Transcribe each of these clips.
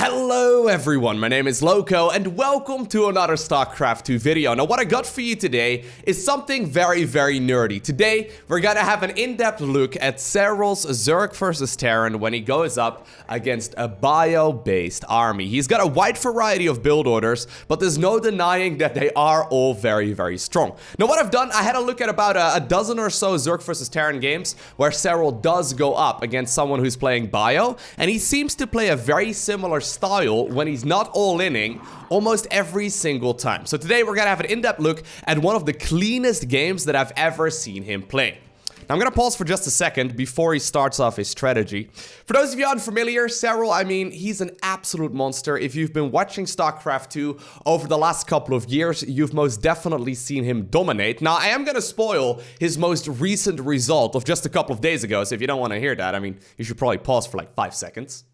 Hello everyone, my name is Loko and welcome to another StarCraft 2 video. Now what I got for you today is something very nerdy. Today we're gonna have an in-depth look at Serral's Zerg versus Terran when he goes up against a bio-based army. He's got a wide variety of build orders, but there's no denying that they are all very strong. Now what I've done, I had a look at about a dozen or so Zerg versus Terran games where Serral does go up against someone who's playing bio, and he seems to play a very similar style when he's not all-inning almost every single time. So today we're gonna have an in-depth look at one of the cleanest games that I've ever seen him play. Now I'm gonna pause for just a second before he starts off his strategy. For those of you unfamiliar, Serral, I mean, he's an absolute monster. If you've been watching StarCraft 2 over the last couple of years, you've most definitely seen him dominate. Now, I am gonna spoil his most recent result of just a couple of days ago, so if you don't wanna hear that, I mean, you should probably pause for like 5 seconds.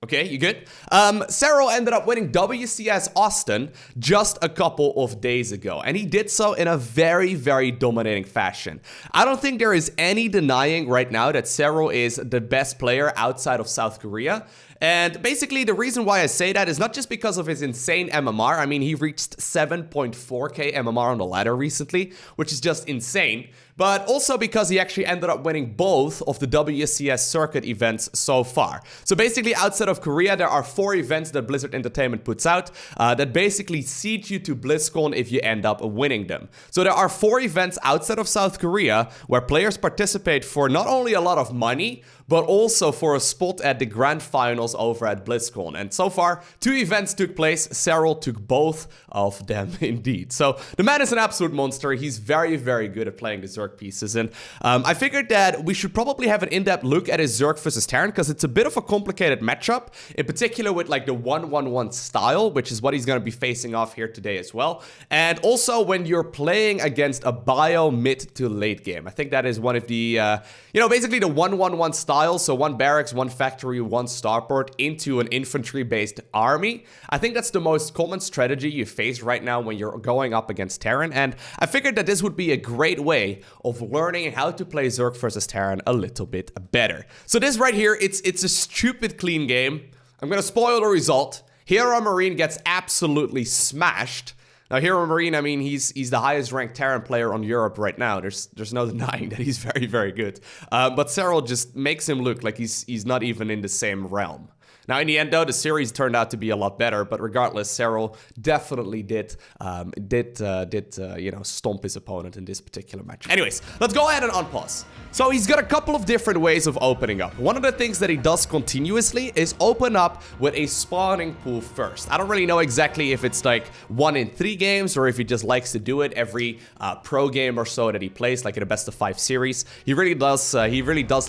Okay, you good? Serral ended up winning WCS Austin just a couple of days ago, and he did so in a very dominating fashion. I don't think there is any denying right now that Serral is the best player outside of South Korea. And basically, the reason why I say that is not just because of his insane MMR. I mean, he reached 7.4k MMR on the ladder recently, which is just insane. But also because he actually ended up winning both of the WCS circuit events so far. So basically, outside of Korea, there are 4 events that Blizzard Entertainment puts out that basically seed you to BlizzCon if you end up winning them. So there are 4 events outside of South Korea where players participate for not only a lot of money, but also for a spot at the grand finals over at BlizzCon. And so far, 2 events took place. Serral took both of them indeed. So the man is an absolute monster. He's very good at playing the Zerg pieces. And I figured that we should probably have an in-depth look at his Zerg versus Terran, because it's a bit of a complicated matchup, in particular with like the 1-1-1 style, which is what he's going to be facing off here today as well. And also when you're playing against a bio mid to late game. I think that is one of the, basically the 1-1-1 style. So 1 barracks, 1 factory, 1 starport into an infantry-based army. I think that's the most common strategy you face right now when you're going up against Terran, and I figured that this would be a great way of learning how to play Zerg versus Terran a little bit better. So this right here, it's a stupid clean game. I'm gonna spoil the result. Hero Marine gets absolutely smashed. Now, Hero Marine, I mean, he's the highest ranked Terran player on Europe right now. There's no denying that he's very good. But Serral just makes him look like he's not even in the same realm. Now, in the end, though, the series turned out to be a lot better. But regardless, Serral definitely did stomp his opponent in this particular match. Anyways, let's go ahead and unpause. So he's got a couple of different ways of opening up. One of the things that he does continuously is open up with a spawning pool first. I don't really know exactly if it's like 1 in 3 games or if he just likes to do it every pro game or so that he plays, like in a best of 5 series. He really does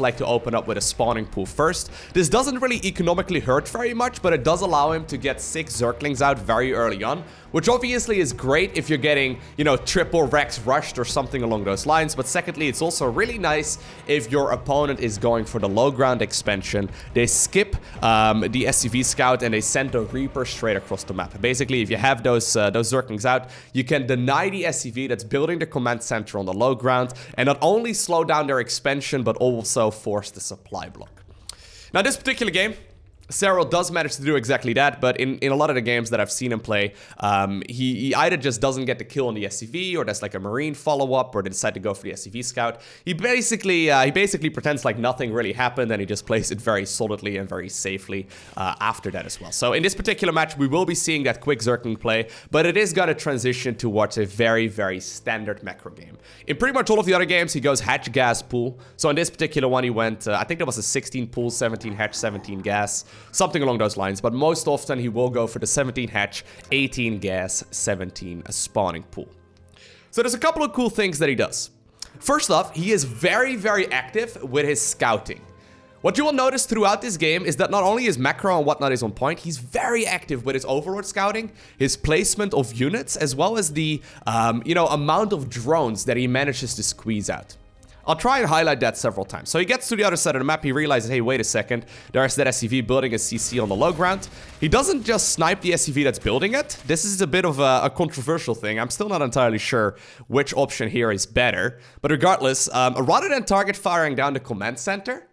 like to open up with a spawning pool first. This doesn't really economically hurt very much, but it does allow him to get 6 Zerglings out very early on, which obviously is great if you're getting, triple Rex rushed or something along those lines. But secondly, it's also really nice if your opponent is going for the low ground expansion. They skip the SCV scout and they send the Reaper straight across the map. Basically, if you have those Zerglings out, you can deny the SCV that's building the command center on the low ground and not only slow down their expansion, but also force the supply block. Now, this particular game, Serral does manage to do exactly that, but in a lot of the games that I've seen him play, he either just doesn't get the kill on the SCV, or there's like a Marine follow-up, or they decide to go for the SCV scout. He basically pretends like nothing really happened, and he just plays it very solidly and very safely after that as well. So in this particular match, we will be seeing that quick Zergling play, but it is going to transition towards a very standard macro game. In pretty much all of the other games, he goes hatch, gas, pool. So in this particular one, he went, I think there was a 16 pool, 17 hatch, 17 gas. Something along those lines, but most often he will go for the 17 hatch, 18 gas, 17 spawning pool. So there's a couple of cool things that he does. First off, he is very active with his scouting. What you will notice throughout this game is that not only his macro and whatnot is on point, he's very active with his overlord scouting, his placement of units, as well as the amount of drones that he manages to squeeze out. I'll try and highlight that several times. So he gets to the other side of the map, he realizes, hey, wait a second, there's that SCV building a CC on the low ground. He doesn't just snipe the SCV that's building it. This is a bit of a controversial thing. I'm still not entirely sure which option here is better. But regardless, rather than target firing down the command center,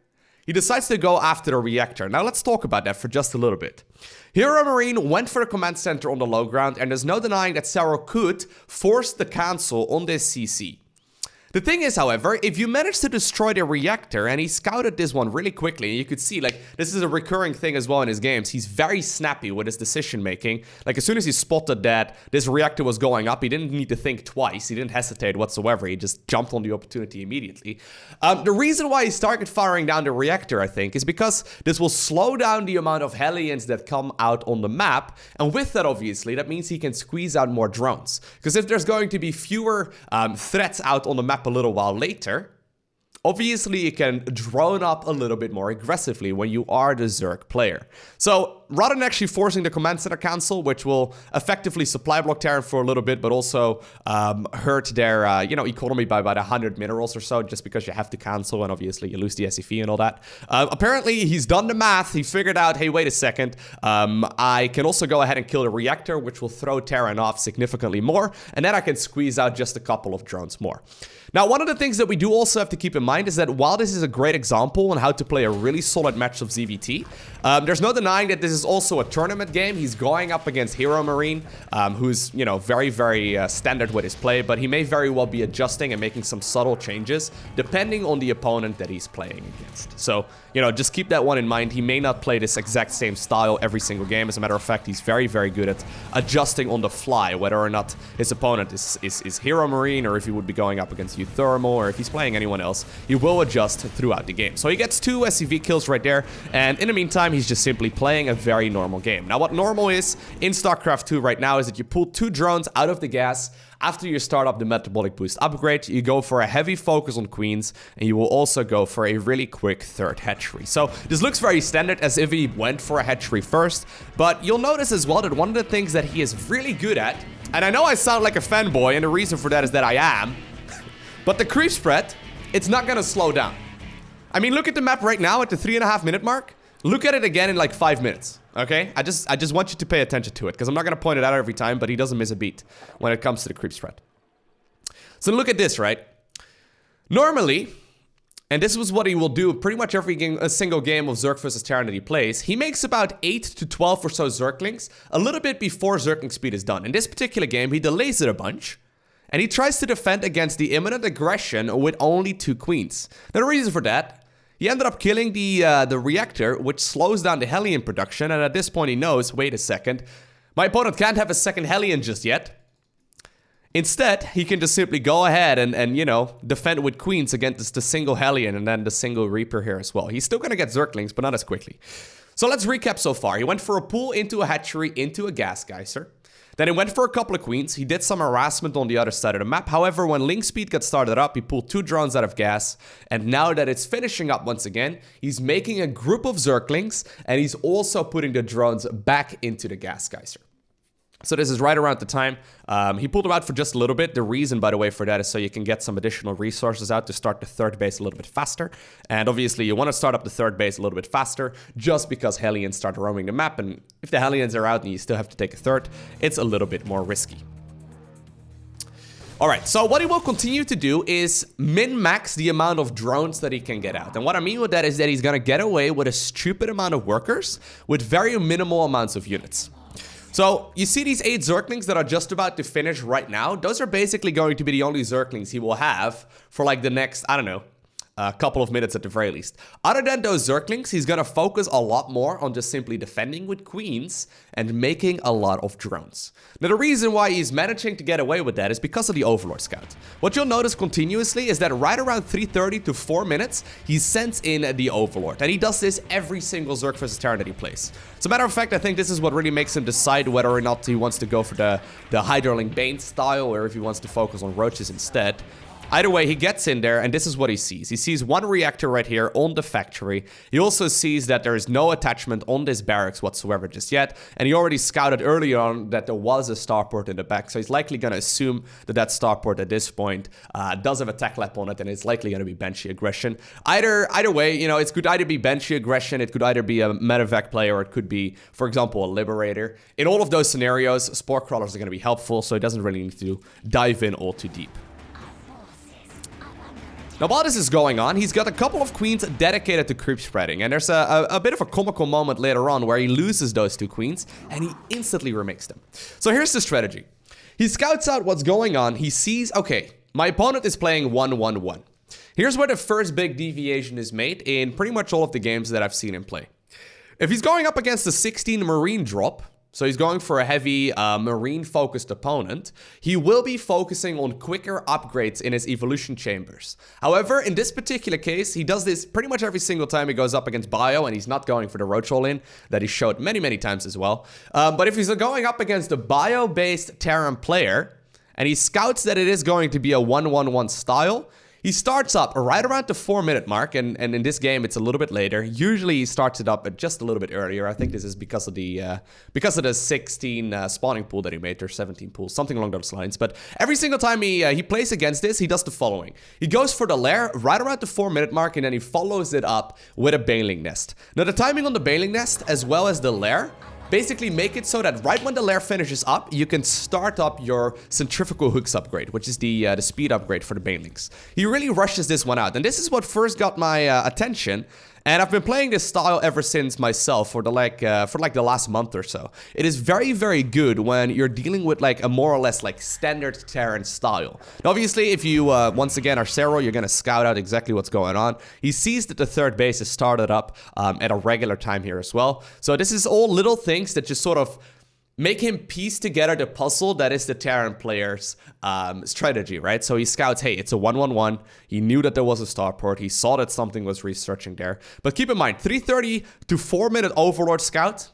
he decides to go after the reactor. Now let's talk about that for just a little bit. Hero Marine went for the command center on the low ground, and there's no denying that Serral could force the cancel on this CC. The thing is, however, if you manage to destroy the reactor, and he scouted this one really quickly, and you could see, like, this is a recurring thing as well in his games, he's very snappy with his decision making. Like, as soon as he spotted that this reactor was going up, he didn't need to think twice, he didn't hesitate whatsoever, he just jumped on the opportunity immediately. The reason why he started firing down the reactor, I think, is because this will slow down the amount of Hellions that come out on the map, and with that, obviously, that means he can squeeze out more drones. Because if there's going to be fewer threats out on the map a little while later, obviously you can drone up a little bit more aggressively when you are the Zerg player. So rather than actually forcing the command center cancel, which will effectively supply block Terran for a little bit, but also hurt their economy by about 100 minerals or so, just because you have to cancel and obviously you lose the SEV and all that. Apparently he's done the math. He figured out, hey, wait a second, I can also go ahead and kill the reactor, which will throw Terran off significantly more, and then I can squeeze out just a couple of drones more. Now, one of the things that we do also have to keep in mind is that while this is a great example on how to play a really solid match of ZVT, there's no denying that this is also a tournament game. He's going up against Hero Marine, who's, you know, very, very standard with his play, but he may very well be adjusting and making some subtle changes depending on the opponent that he's playing against. So, you know, just keep that one in mind. He may not play this exact same style every single game. As a matter of fact, he's very, very good at adjusting on the fly, whether or not his opponent is Hero Marine, or if he would be going up against Thermal, or if he's playing anyone else, he will adjust throughout the game. So he gets 2 SEV kills right there, and in the meantime, he's just simply playing a very normal game. Now, what normal is in StarCraft 2 right now is that you pull 2 drones out of the gas. After you start up the metabolic boost upgrade, you go for a heavy focus on queens, and you will also go for a really quick 3rd hatchery. So this looks very standard, as if he went for a hatchery first, but you'll notice as well that one of the things that he is really good at, and I know I sound like a fanboy, and the reason for that is that I am, but the creep spread, it's not gonna slow down. I mean, look at the map right now at the 3.5 minute mark. Look at it again in like 5 minutes, okay? I just want you to pay attention to it, because I'm not gonna point it out every time, but he doesn't miss a beat when it comes to the creep spread. So look at this, right? Normally, and this was what he will do pretty much every game, a single game of Zerg versus Terran that he plays, he makes about 8 to 12 or so Zerglings a little bit before Zergling speed is done. In this particular game, he delays it a bunch, and he tries to defend against the imminent aggression with only 2 queens. Now, the reason for that, he ended up killing the reactor, which slows down the Hellion production, and at this point he knows, wait a second, my opponent can't have a second Hellion just yet. Instead, he can just simply go ahead and you know, defend with queens against the single Hellion and then the single Reaper here as well. He's still gonna get Zerglings, but not as quickly. So let's recap so far. He went for a pool into a hatchery into a gas geyser. Then he went for a couple of queens. He did some harassment on the other side of the map. However, when Link Speed got started up, he pulled 2 drones out of gas. And now that it's finishing up once again, he's making a group of Zerglings, and he's also putting the drones back into the gas geyser. So this is right around the time. He pulled them out for just a little bit. The reason, by the way, for that is so you can get some additional resources out to start the 3rd base a little bit faster. And obviously, you want to start up the 3rd base a little bit faster just because Hellions start roaming the map. And if the Hellions are out and you still have to take a 3rd, it's a little bit more risky. Alright, so what he will continue to do is min-max the amount of drones that he can get out. And what I mean with that is that he's going to get away with a stupid amount of workers with very minimal amounts of units. So, you see these 8 Zerglings that are just about to finish right now? Those are basically going to be the only Zerglings he will have for like the next, I don't know, a couple of minutes at the very least. Other than those Zerglings, he's gonna focus a lot more on just simply defending with queens and making a lot of drones. Now, the reason why he's managing to get away with that is because of the Overlord Scout. What you'll notice continuously is that right around 3:30 to 4 minutes, he sends in the Overlord. And he does this every single Zerg vs Terran that he plays. As a matter of fact, I think this is what really makes him decide whether or not he wants to go for the Hydraling Bane style, or if he wants to focus on roaches instead. Either way, he gets in there, and this is what he sees. He sees 1 reactor right here on the factory. He also sees that there is no attachment on this barracks whatsoever just yet, and he already scouted earlier on that there was a starport in the back, so he's likely going to assume that that starport at this point does have a tech lab on it, and it's likely going to be Banshee aggression. Either way, you know, it could either be Banshee aggression, it could either be a medevac player, or it could be, for example, a Liberator. In all of those scenarios, Spore Crawlers are going to be helpful, so he doesn't really need to dive in all too deep. Now, while this is going on, he's got a couple of queens dedicated to creep spreading, and there's a bit of a comical moment later on where he loses those 2 queens, and he instantly remakes them. So here's the strategy. He scouts out what's going on. He sees, okay, my opponent is playing 1-1-1. Here's where the first big deviation is made in pretty much all of the games that I've seen him play. If he's going up against a 16 Marine drop, so he's going for a heavy Marine-focused opponent, he will be focusing on quicker upgrades in his evolution chambers. However, in this particular case, he does this pretty much every single time he goes up against Bio, and he's not going for the roach all-in that he showed many, many times as well. But if he's going up against a Bio-based Terran player, and he scouts that it is going to be a 1-1-1 style, he starts up right around the 4-minute mark, and in this game it's a little bit later. Usually he starts it up at just a little bit earlier. I think this is because of the 16 spawning pool that he made, or 17 pools, something along those lines. But every single time he plays against this, he does the following. He goes for the lair right around the 4-minute mark, and then he follows it up with a baneling nest. Now the timing on the baneling nest as well as the lair basically make it so that right when the lair finishes up, you can start up your centrifugal hooks upgrade, which is the speed upgrade for the banelings. He really rushes this one out, and this is what first got my attention. And I've been playing this style ever since myself for the last month or so. It is very, very good when you're dealing with like a more or less like standard Terran style. Now, obviously, if you once again are Serral, you're gonna scout out exactly what's going on. He sees that the 3rd base is started up at a regular time here as well. So this is all little things that just sort of make him piece together the puzzle that is the Terran player's strategy, right? So he scouts, hey, it's a 1-1-1. He knew that there was a starport. He saw that something was researching there. But keep in mind, 3:30 to 4-minute Overlord scout,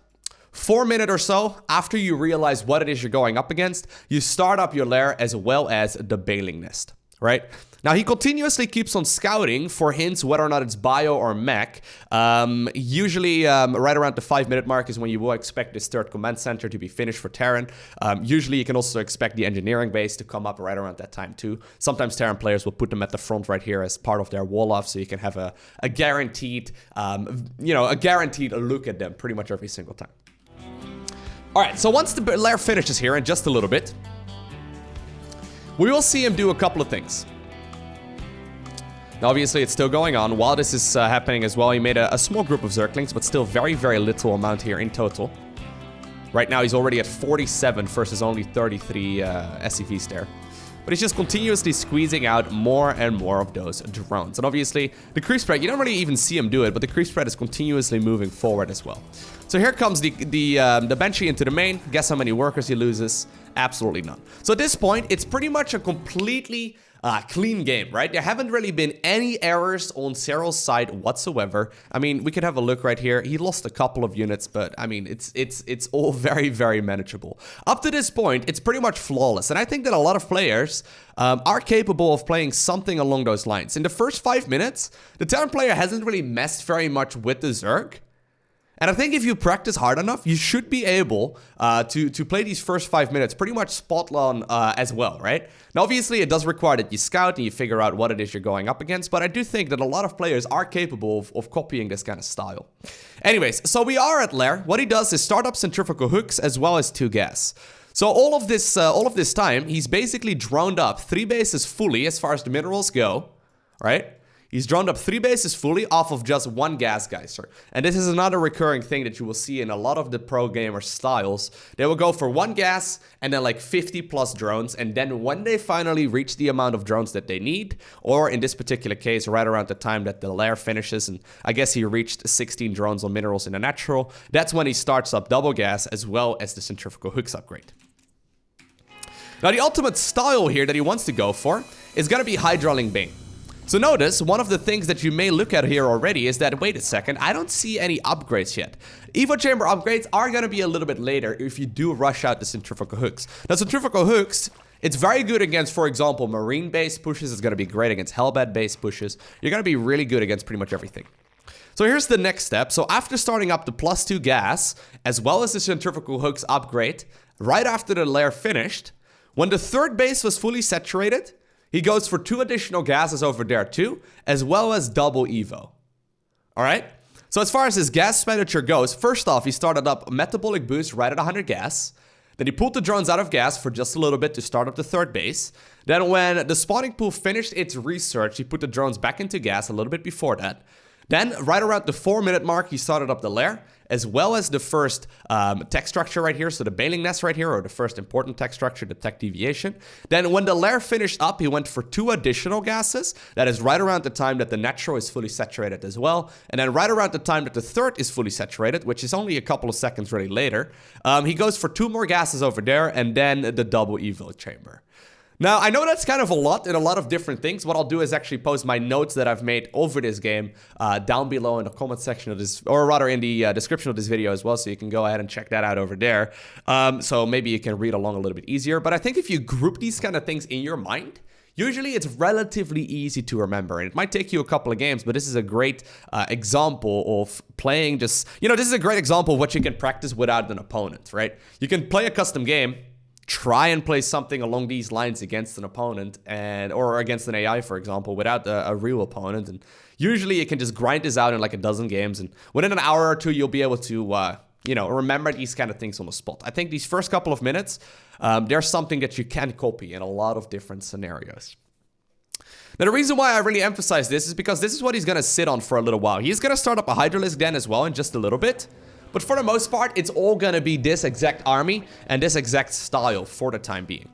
4-minute or so after you realize what it is you're going up against, you start up your lair as well as the baneling nest, right? Now, he continuously keeps on scouting for hints whether or not it's bio or mech. Usually, right around the 5-minute mark is when you will expect this 3rd command center to be finished for Terran. Usually, you can also expect the engineering base to come up right around that time, too. Sometimes Terran players will put them at the front right here as part of their wall-off, so you can have a guaranteed, a guaranteed look at them pretty much every single time. All right, so once the lair finishes here in just a little bit, we will see him do a couple of things. Now, obviously, it's still going on. While this is happening as well, he made a small group of Zerglings, but still very, very little amount here in total. Right now, he's already at 47 versus only 33 SCVs there. But he's just continuously squeezing out more and more of those drones. And obviously, the creep spread, you don't really even see him do it, but the creep spread is continuously moving forward as well. So here comes the Banshee into the main. Guess how many workers he loses? Absolutely none. So at this point, it's pretty much a completely clean game, right? There haven't really been any errors on Serral's side whatsoever. I mean, we could have a look right here. He lost a couple of units, but I mean, it's all very, very manageable. Up to this point, it's pretty much flawless, and I think that a lot of players are capable of playing something along those lines. In the first 5 minutes, the Terran player hasn't really messed very much with the Zerg. And I think if you practice hard enough, you should be able to play these first 5 minutes pretty much spot on as well, right? Now, obviously, it does require that you scout and you figure out what it is you're going up against, but I do think that a lot of players are capable of copying this kind of style. Anyways, so we are at Lair. What he does is start up centrifugal hooks as well as 2 gas. So all of this time, he's basically droned up 3 bases fully as far as the minerals go, right? He's droned up 3 bases fully off of just 1 gas geyser. And this is another recurring thing that you will see in a lot of the pro gamer styles. They will go for 1 gas and then like 50 plus drones. And then when they finally reach the amount of drones that they need, or in this particular case, right around the time that the lair finishes, and I guess he reached 16 drones on minerals in the natural, that's when he starts up double gas as well as the centrifugal hooks upgrade. Now, the ultimate style here that he wants to go for is going to be Hydraling Bane. So notice, one of the things that you may look at here already is that, wait a second, I don't see any upgrades yet. Evo chamber upgrades are going to be a little bit later if you do rush out the centrifugal hooks. Now, centrifugal hooks, it's very good against, for example, marine-based pushes. It's going to be great against hellbat-based pushes. You're going to be really good against pretty much everything. So here's the next step. So after starting up the +2 gas, as well as the centrifugal hooks upgrade, right after the lair finished, when the 3rd base was fully saturated, he goes for 2 additional gases over there too, as well as double Evo. All right? So as far as his gas expenditure goes, first off, he started up a metabolic boost right at 100 gas. Then he pulled the drones out of gas for just a little bit to start up the third base. Then when the spawning pool finished its research, he put the drones back into gas a little bit before that. Then, right around the 4-minute mark, he started up the lair, as well as the first tech structure right here, so the bailing nest right here, or the first important tech structure, the tech deviation. Then, when the lair finished up, he went for 2 additional gases. That is right around the time that the natural is fully saturated as well. And then right around the time that the third is fully saturated, which is only a couple of seconds really later, he goes for 2 more gases over there, and then the double evo chamber. Now, I know that's kind of a lot and a lot of different things. What I'll do is actually post my notes that I've made over this game down below in the comment section of this, or rather in the description of this video as well, so you can go ahead and check that out over there. So maybe you can read along a little bit easier. But I think if you group these kind of things in your mind, usually it's relatively easy to remember, and it might take you a couple of games, but this is a great example of playing just, this is a great example of what you can practice without an opponent, right? You can play a custom game, try and play something along these lines against an opponent or against an AI, for example, without a real opponent. And usually you can just grind this out in like a dozen games. And within an hour or two, you'll be able to, remember these kind of things on the spot. I think these first couple of minutes, there's something that you can copy in a lot of different scenarios. Now, the reason why I really emphasize this is because this is what he's going to sit on for a little while. He's going to start up a Hydralisk Den as well in just a little bit. But for the most part, it's all going to be this exact army and this exact style for the time being.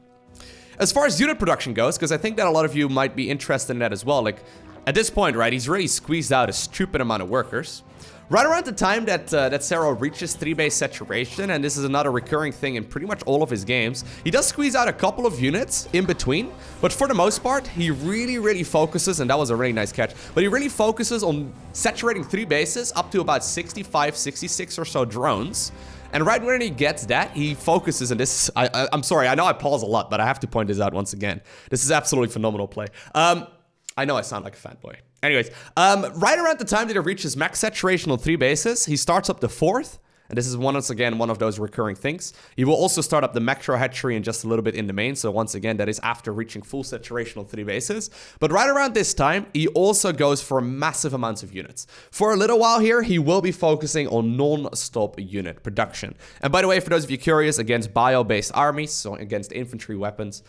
As far as unit production goes, because I think that a lot of you might be interested in that as well. Like, at this point, right, he's really squeezed out a stupid amount of workers. Right around the time that Serral reaches 3-base saturation, and this is another recurring thing in pretty much all of his games, he does squeeze out a couple of units in between, but for the most part, he really focuses, and that was a really nice catch, but he really focuses on saturating 3 bases up to about 65, 66 or so drones. And right when he gets that, he focuses, and this, I'm sorry, I know I pause a lot, but I have to point this out once again. This is absolutely phenomenal play. I know I sound like a fanboy. Anyways, right around the time that he reaches max saturation on 3 bases, he starts up the 4th. And this is once again one of those recurring things. He will also start up the macro hatchery in just a little bit in the main. So once again, that is after reaching full saturation on 3 bases. But right around this time, he also goes for massive amounts of units. For a little while here, he will be focusing on non-stop unit production. And by the way, for those of you curious, against bio-based armies, so against infantry weapons,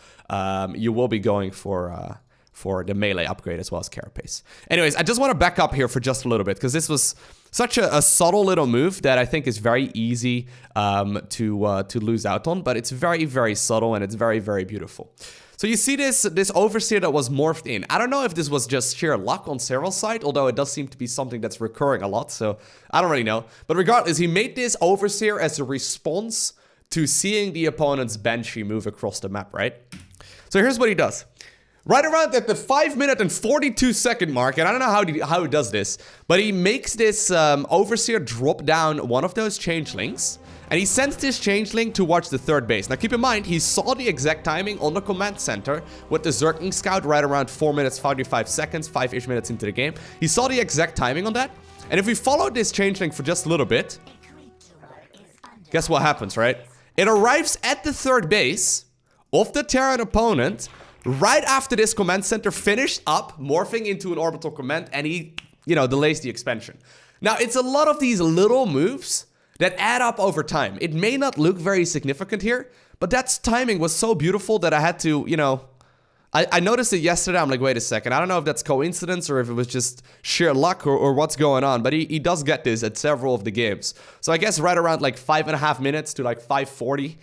you will be going for the melee upgrade as well as carapace. Anyways, I just want to back up here for just a little bit because this was such a subtle little move that I think is very easy to lose out on, but it's very subtle and it's very beautiful. So you see this overseer that was morphed in. I don't know if this was just sheer luck on Serral's side, although it does seem to be something that's recurring a lot, so I don't really know. But regardless, he made this overseer as a response to seeing the opponent's Banshee move across the map, right? So here's what he does. Right around at the 5-minute and 42-second mark, and I don't know how he does this, but he makes this Overseer drop down one of those changelings, and he sends this changeling towards the 3rd base. Now keep in mind, he saw the exact timing on the command center with the Zerg Scout right around 4 minutes, 45 seconds, 5-ish minutes into the game. He saw the exact timing on that, and if we follow this changeling for just a little bit, guess what happens, right? It arrives at the 3rd base of the Terran opponent, right after this command center finished up morphing into an orbital command, and he, delays the expansion. Now, it's a lot of these little moves that add up over time. It may not look very significant here, but that timing was so beautiful that I had to, I noticed it yesterday. I'm like, wait a second. I don't know if that's coincidence or if it was just sheer luck or what's going on, but he does get this at several of the games. So I guess right around like 5.5 minutes to like 5:40,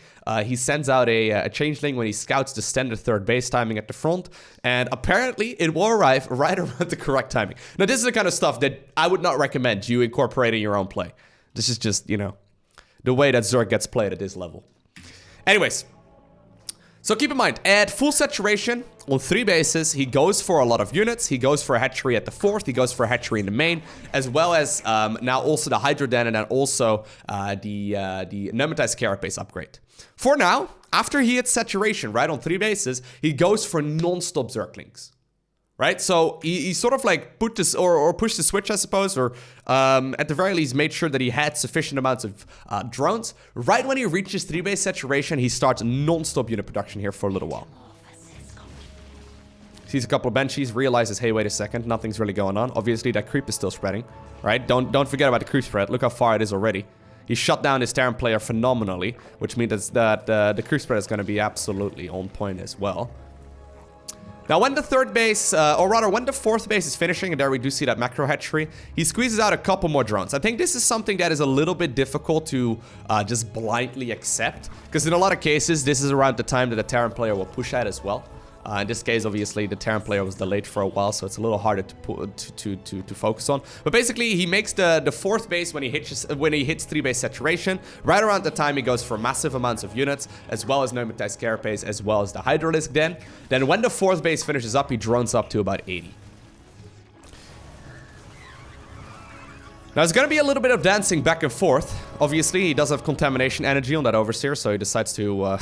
he sends out a changeling when he scouts the standard 3rd base timing at the front, and apparently it will arrive right around the correct timing. Now, this is the kind of stuff that I would not recommend you incorporate in your own play. This is just, the way that Zerg gets played at this level. Anyways. So keep in mind, at full saturation on 3 bases, he goes for a lot of units. He goes for a hatchery at the 4th. He goes for a hatchery in the main, as well as now also the Hydro Den and then also the Pneumatized Carapace upgrade. For now, after he hits saturation, right, on 3 bases, he goes for non-stop Zerglings. Right, so he sort of like put this or pushed the switch, I suppose, or at the very least made sure that he had sufficient amounts of drones. Right when he reaches 3-base saturation, he starts non-stop unit production here for a little while. Sees a couple of Banshees, realizes, hey, wait a second, nothing's really going on. Obviously, that creep is still spreading, right? Don't forget about the creep spread. Look how far it is already. He shut down his Terran player phenomenally, which means that the creep spread is going to be absolutely on point as well. Now, when the third base, or rather, when the fourth base is finishing, and there we do see that macro hatchery, he squeezes out a couple more drones. I think this is something that is a little bit difficult to just blindly accept, because in a lot of cases, this is around the time that the Terran player will push out as well. In this case, obviously, the Terran player was delayed for a while, so it's a little harder to focus on. But basically, he makes the fourth base when he hits 3-base saturation. Right around the time he goes for massive amounts of units, as well as pneumatized carapace, as well as the Hydralisk Den. Then when the fourth base finishes up, he drones up to about 80. Now, there's going to be a little bit of dancing back and forth. Obviously, he does have contamination energy on that Overseer, so he decides to...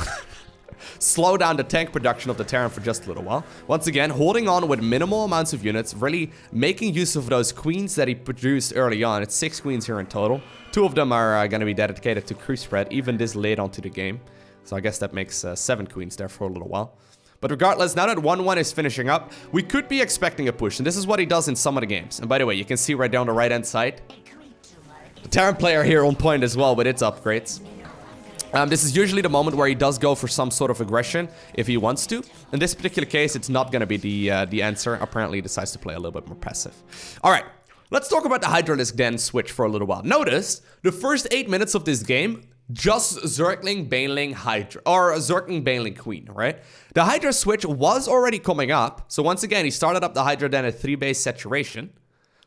slow down the tank production of the Terran for just a little while. Once again, holding on with minimal amounts of units, really making use of those queens that he produced early on. It's 6 queens here in total. 2 of them are going to be dedicated to creep spread, even this late onto the game. So I guess that makes 7 queens there for a little while. But regardless, now that 1-1 is finishing up, we could be expecting a push. And this is what he does in some of the games. And by the way, you can see right down the right-hand side, the Terran player here on point as well with its upgrades. This is usually the moment where he does go for some sort of aggression if he wants to. In this particular case, it's not going to be the answer. Apparently, he decides to play a little bit more passive. All right, let's talk about the Hydralisk Den switch for a little while. Notice, the first 8 minutes of this game, just Zergling, Baneling, Hydra, or Zergling, Baneling, Queen, right? The Hydra switch was already coming up. So once again, he started up the Hydra Den at 3-base saturation,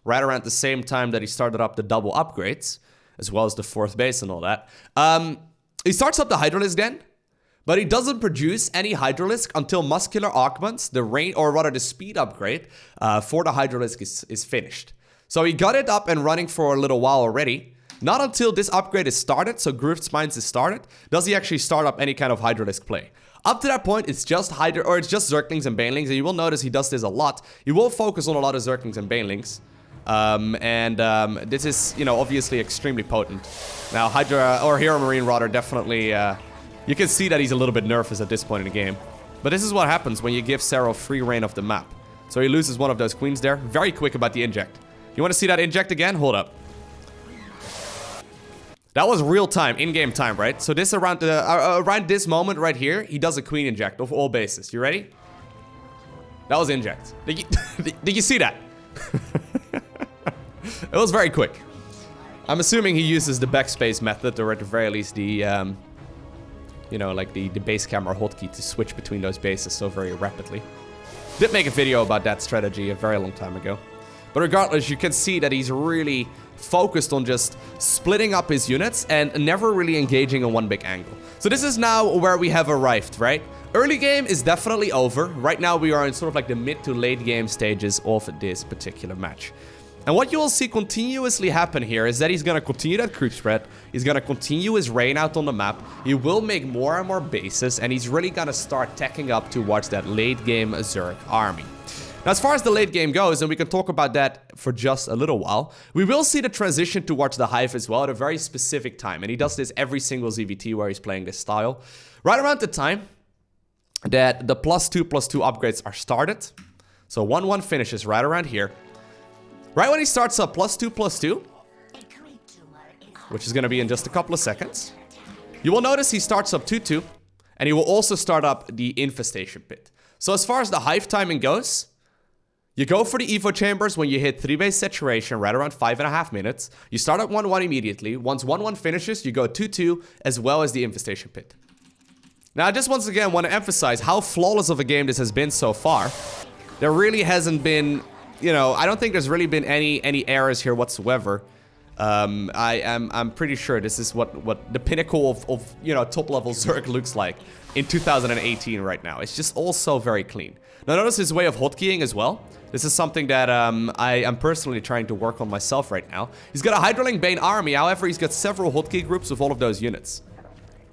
right around the same time that he started up the double upgrades, as well as the 4th base and all that. He starts up the Hydralisk Den, but he doesn't produce any Hydralisk until Muscular Augments, the range, or rather the speed upgrade for the Hydralisk is finished. So he got it up and running for a little while already. Not until this upgrade is started, so Grooved Spines is started, does he actually start up any kind of Hydralisk play. Up to that point, it's just it's just Zerglings and Banelings, and you will notice he does this a lot. He will focus on a lot of Zerglings and Banelings. This is, you know, obviously extremely potent. Now, Hydra, or Hero Marine rather, definitely, you can see that he's a little bit nervous at this point in the game. But this is what happens when you give Serral free reign of the map. So he loses one of those queens there. Very quick about the inject. You want to see that inject again? Hold up. That was real time, in-game time, right? So this around this moment right here, he does a queen inject of all bases. You ready? That was inject. Did you see that? It was very quick. I'm assuming he uses the backspace method, or at the very least the, you know, like the base camera hotkey to switch between those bases so very rapidly. Did make a video about that strategy a very long time ago. But regardless, you can see that he's really focused on just splitting up his units and never really engaging in one big angle. So this is now where we have arrived, right? Early game is definitely over. Right now we are in sort of like the mid to late game stages of this particular match. And what you will see continuously happen here is that he's going to continue that creep spread. He's going to continue his reign out on the map. He will make more and more bases, and he's really going to start teching up towards that late game Zerg army. Now, as far as the late game goes, and we can talk about that for just a little while, we will see the transition towards the Hive as well at a very specific time. And he does this every single ZVT where he's playing this style. Right around the time that the +2/+2 upgrades are started. So 1-1 finishes right around here. Right when he starts up +2/+2, which is going to be in just a couple of seconds, you will notice he starts up 2-2, and he will also start up the Infestation Pit. So as far as the Hive timing goes, you go for the Evo Chambers when you hit 3-base saturation right around 5.5 minutes. You start up 1-1 immediately. Once 1-1 finishes, you go 2-2, as well as the Infestation Pit. Now, I just once again want to emphasize how flawless of a game this has been so far. There really hasn't been... You know, I don't think there's really been any errors here whatsoever. I'm pretty sure this is what the pinnacle of you know, top level Zerg looks like in 2018 right now. It's just all so very clean. Now notice his way of hotkeying as well. This is something that I am personally trying to work on myself right now. He's got a Hydraling Bane army, however he's got several hotkey groups of all of those units.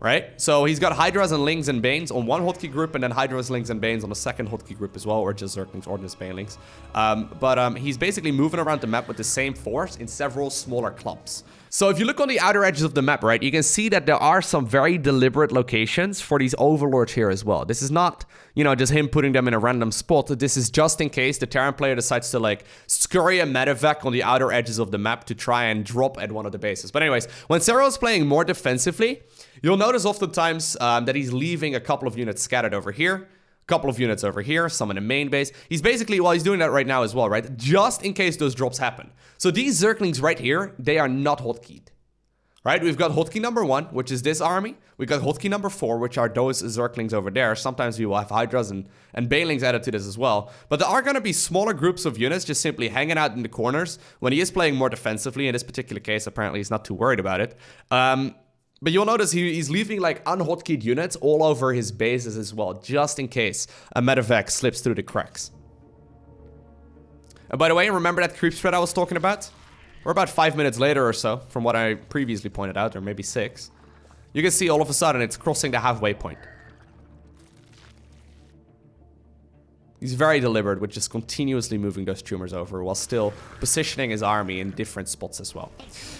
Right? So he's got Hydras and Lings and Banes on one hotkey group, and then Hydras, Lings, and Banes on the second hotkey group as well, or just Zerglings or just Banelings. He's basically moving around the map with the same force in several smaller clumps. So if you look on the outer edges of the map, right, you can see that there are some very deliberate locations for these overlords here as well. This is not, you know, just him putting them in a random spot. This is just in case the Terran player decides to, like, scurry a medevac on the outer edges of the map to try and drop at one of the bases. But anyways, when Serral is playing more defensively, you'll notice oftentimes that he's leaving a couple of units scattered over here. Couple of units over here, some in the main base. He's basically, well, he's doing that right now as well, right? Just in case those drops happen. So these Zerglings right here, they are not hotkeyed, right? We've got hotkey number 1, which is this army. We've got hotkey number 4, which are those Zerglings over there. Sometimes we will have Hydras and Banelings added to this as well. But there are going to be smaller groups of units just simply hanging out in the corners when he is playing more defensively. In this particular case, apparently he's not too worried about it. But you'll notice he's leaving like unhotkeyed units all over his bases as well, just in case a medevac slips through the cracks. And by the way, remember that creep spread I was talking about? We're about 5 minutes later or so, from what I previously pointed out, or maybe 6. You can see all of a sudden it's crossing the halfway point. He's very deliberate with just continuously moving those tumors over while still positioning his army in different spots as well.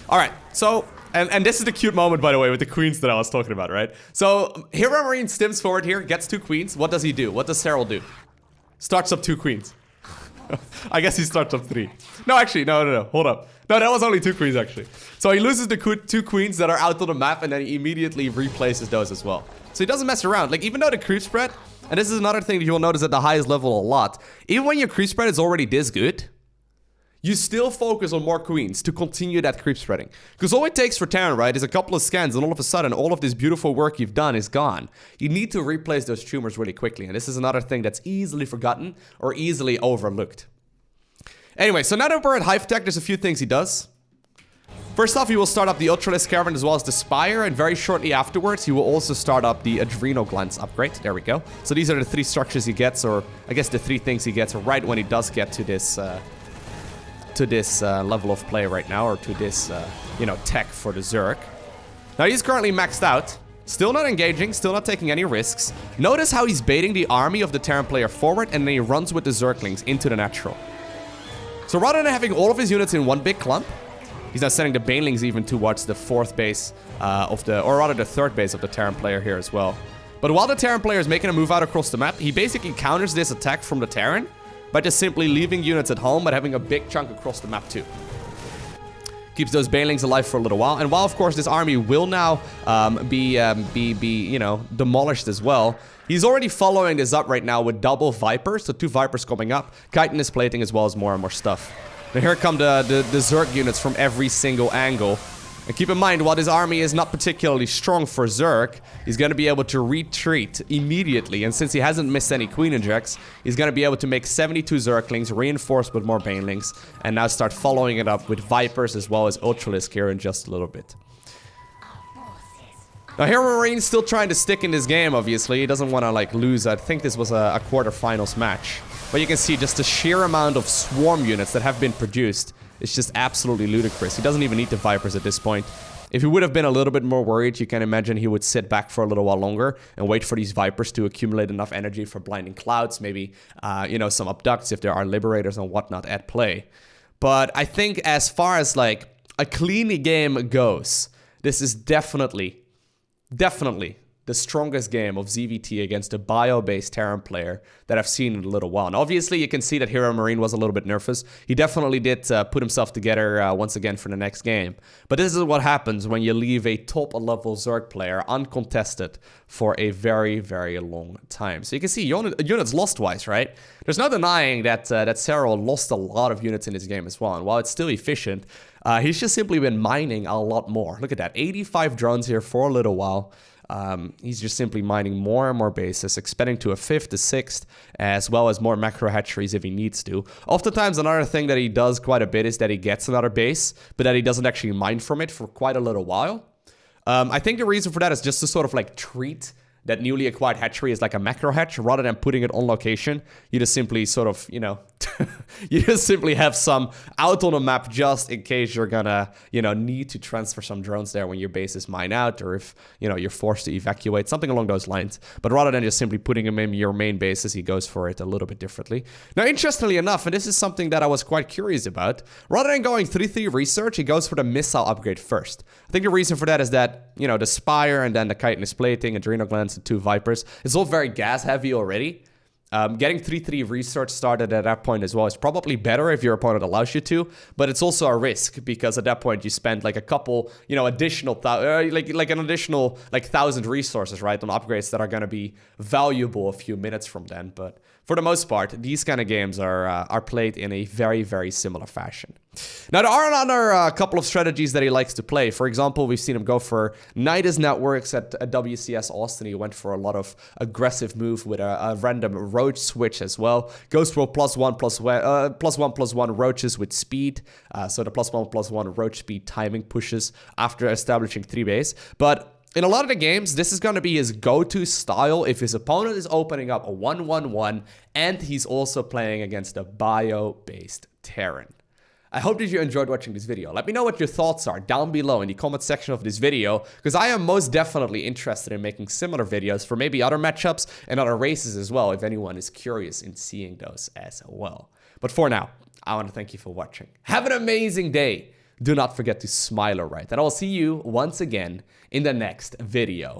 Alright, so, and this is the cute moment, by the way, with the queens that I was talking about, right? So, Hero Marine stims forward here, gets 2 queens. What does he do? What does Serral do? Starts up 2 queens. I guess he starts up 3. No, actually, no, hold up. No, that was only 2 queens, actually. So he loses the 2 queens that are out on the map, and then he immediately replaces those as well. So he doesn't mess around. Like, even though the creep spread, and this is another thing that you'll notice at the highest level a lot, even when your creep spread is already this good, you still focus on more queens to continue that creep spreading. Because all it takes for Terran, right, is a couple of scans, and all of a sudden, all of this beautiful work you've done is gone. You need to replace those tumors really quickly, and this is another thing that's easily forgotten or easily overlooked. Anyway, so now that we're at Hive Tech, there's a few things he does. First off, he will start up the Ultralisk Caravan as well as the Spire, and very shortly afterwards, he will also start up the Adrenal Glands upgrade. There we go. So these are the 3 structures he gets, or I guess the 3 things he gets right when he does get to this level of play right now, or to this, you know, tech for the Zerg. Now, he's currently maxed out. Still not engaging, still not taking any risks. Notice how he's baiting the army of the Terran player forward, and then he runs with the Zerglings into the natural. So rather than having all of his units in one big clump, he's now sending the Banelings even towards the 4th base or rather the 3rd base of the Terran player here as well. But while the Terran player is making a move out across the map, he basically counters this attack from the Terran by just simply leaving units at home, but having a big chunk across the map too. Keeps those Banelings alive for a little while, and while of course this army will now be you know, demolished as well, he's already following this up right now with double Vipers, so 2 Vipers coming up, chitinous plating as well as more and more stuff. Now here come the Zerg units from every single angle. And keep in mind, while this army is not particularly strong for Zerg, he's going to be able to retreat immediately. And since he hasn't missed any Queen Injects, he's going to be able to make 72 Zerglings, reinforced with more Banelings, and now start following it up with Vipers as well as Ultralisk here in just a little bit. Now, Hero Marine's still trying to stick in this game, obviously. He doesn't want to, like, lose. I think this was a quarterfinals match. But you can see just the sheer amount of swarm units that have been produced is just absolutely ludicrous. He doesn't even need the Vipers at this point. If he would have been a little bit more worried, you can imagine he would sit back for a little while longer and wait for these Vipers to accumulate enough energy for Blinding Clouds, maybe, you know, some Abducts if there are Liberators and whatnot at play. But I think as far as, like, a clean game goes, this is definitely the strongest game of ZVT against a bio-based Terran player that I've seen in a little while. And obviously, you can see that Hero Marine was a little bit nervous. He definitely did put himself together once again for the next game. But this is what happens when you leave a top-level Zerg player uncontested for a very, very long time. So you can see units lost-wise, right? There's no denying that Serral lost a lot of units in this game as well. And while it's still efficient, he's just simply been mining a lot more. Look at that, 85 drones here for a little while. He's just simply mining more and more bases, expanding to a 5th, a 6th, as well as more macro hatcheries if he needs to. Oftentimes, another thing that he does quite a bit is that he gets another base, but that he doesn't actually mine from it for quite a little while. I think the reason for that is just to sort of like treat that newly acquired hatchery is like a macro hatch, rather than putting it on location, you just simply sort of, you know, you just simply have some out on the map just in case you're gonna, you know, need to transfer some drones there when your base is mined out, or if, you know, you're forced to evacuate, something along those lines. But rather than just simply putting him in your main bases, he goes for it a little bit differently. Now, interestingly enough, and this is something that I was quite curious about, rather than going 3-3 research, he goes for the missile upgrade first. I think the reason for that is that, you know, the Spire and then the chitinous plating, adrenal glands, and 2 Vipers, it's all very gas heavy already. Getting 3-3 research started at that point as well is probably better if your opponent allows you to, but it's also a risk because at that point you spend like a couple, you know, additional, like an additional like 1,000 resources, right, on upgrades that are going to be valuable a few minutes from then. But for the most part, these kind of games are played in a very, very similar fashion. Now, there are another couple of strategies that he likes to play. For example, we've seen him go for Nidus networks at WCS Austin. He went for a lot of aggressive move with a random roach switch as well. Goes for +1/+1 roaches with speed. So the +1/+1 roach speed timing pushes after establishing 3 base. But in a lot of the games, this is going to be his go-to style if his opponent is opening up a 1-1-1 and he's also playing against a bio-based Terran. I hope that you enjoyed watching this video. Let me know what your thoughts are down below in the comment section of this video, because I am most definitely interested in making similar videos for maybe other matchups and other races as well, if anyone is curious in seeing those as well. But for now, I want to thank you for watching. Have an amazing day. Do not forget to smile alright, and I will see you once again in the next video.